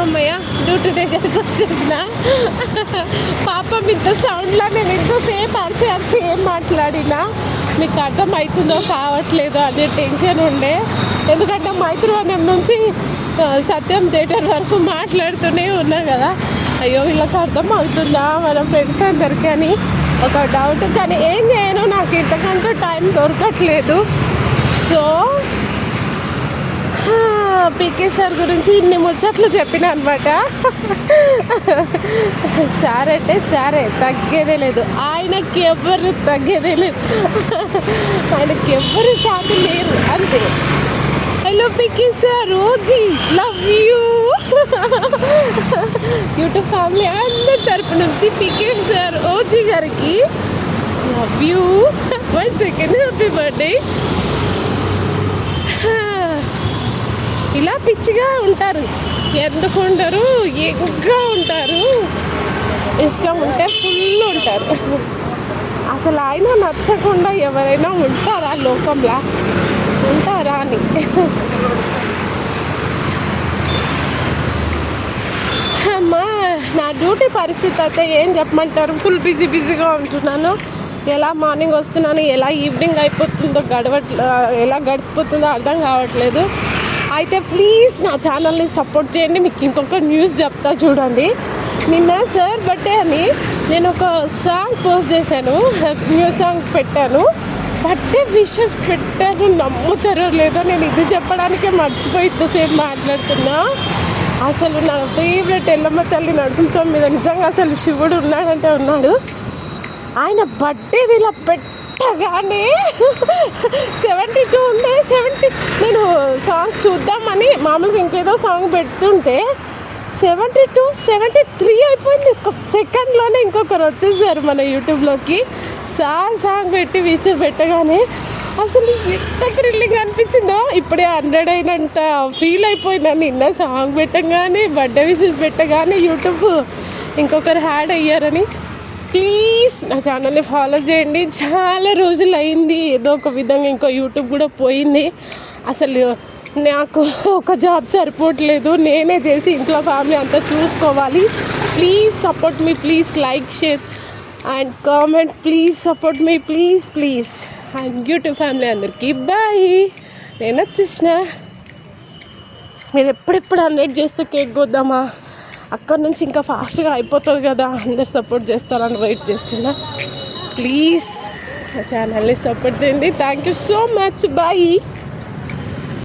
అమ్మయ్య డ్యూటీ దగ్గరికి వచ్చేసిన. పాపం ఇంత సౌండ్లో నేను ఇంతసేపు అరిచి ఏం మాట్లాడినా మీకు అర్థమవుతుందో కావట్లేదో అనే టెన్షన్ ఉండే. ఎందుకంటే మైత్రివనం నుంచి సత్యం థియేటర్ వరకు మాట్లాడుతూనే ఉన్నా కదా. అయ్యో వీళ్ళకి అర్థం అవుతుందా మన ఫ్రెండ్స్ అందరికీ అని ఒక డౌట్. కానీ ఏం చేయను, నాకు ఇంతకంటే టైం దొరకట్లేదు. సో పీకే సార్ గురించి ఇన్ని ముచ్చట్లు చెప్పిన అనమాట. సార్ అంటే సారే, తగ్గేదే లేదు. ఆయనకి ఎవ్వరు తగ్గేదే లేదు, ఆయనకి ఎవ్వరు సాటి లేరు అంతే. హలో పీకే సార్, రోజీ లవ్ యూ. యూట్యూబ్ ఫ్యామిలీ అందరి తరపు నుంచి పీకే సార్ ఓజీ గారికి love you. 1 second, happy birthday. ఇలా పిచ్చిగా ఉంటారు, ఎందుకు ఉండరు, ఇంకా ఉంటారు. ఇష్టం ఉంటే ఫుల్ ఉంటారు. అసలు ఆయన నచ్చకుండా ఎవరైనా ఉంటారా లోకంలో? ఉంటారా అని. అమ్మా నా డ్యూటీ పరిస్థితి అయితే ఏం చెప్పమంటారు, ఫుల్ బిజీగా ఉంటున్నాను. ఎలా మార్నింగ్ వస్తున్నాను, ఎలా ఈవినింగ్ అయిపోతుందో ఎలా గడిచిపోతుందో అర్థం కావట్లేదు. అయితే ప్లీజ్ నా ఛానల్ని సపోర్ట్ చేయండి. మీకు ఇంకొక న్యూస్ చెప్తా చూడండి. నిన్న సార్ బర్త్డే అని నేను ఒక సాంగ్ పోస్ట్ చేశాను, న్యూ సాంగ్ పెట్టాను, బర్త్డే విషెస్ పెట్టాను. నమ్ముతారో లేదో, నేను ఇది చెప్పడానికే మర్చిపోయి ఇంతసేపు మాట్లాడుతున్నా. అసలు నా ఫేవరెట్ ఎల్లమ్మ తల్లి నరసింహస్వామి మీద నిజంగా అసలు శివుడు ఉన్నాడంటే ఉన్నాడు. ఆయన బర్త్డేది ఇలా పెట్టగానే 72 ఉండే 70. నేను సాంగ్ చూద్దామని మామూలుగా ఇంకేదో సాంగ్ పెడుతుంటే 72, 73 అయిపోయింది. ఒక సెకండ్లోనే ఇంకొకరు వచ్చేసారు మన యూట్యూబ్లోకి. సాంగ్ పెట్టి విషయం పెట్టగానే అసలు ఎంత థ్రిల్లింగ్ అనిపించిందో. ఇప్పుడే 100 అయినంత ఫీల్ అయిపోయినా నిన్న సాంగ్ పెట్టగానే, బర్త్డే విషెస్ పెట్టగానే యూట్యూబ్ ఇంకొకరు యాడ్ అయ్యారని. ప్లీజ్ నా ఛానల్ని ఫాలో చేయండి. చాలా రోజులు అయింది, ఏదో ఒక విధంగా ఇంకో యూట్యూబ్ కూడా పోయింది. అసలు నాకు ఒక జాబ్ సరిపోవట్లేదు, నేనే చేసి ఇంట్లో ఫ్యామిలీ అంతా చూసుకోవాలి. Please support me, please like, share and comment. Please support me, please. And YouTube family అందరికీ బాయ్. నేను వచ్చేసిన. మీరు ఎప్పుడెప్పుడు 100 చేస్తే కేక్ కొద్దామా, అక్కడ నుంచి ఇంకా ఫాస్ట్గా అయిపోతుంది కదా, అందరు సపోర్ట్ చేస్తారని వెయిట్ చేస్తున్నా. ప్లీజ్ నా ఛానల్ని సపోర్ట్ చేయండి. Thank you so much. Bye.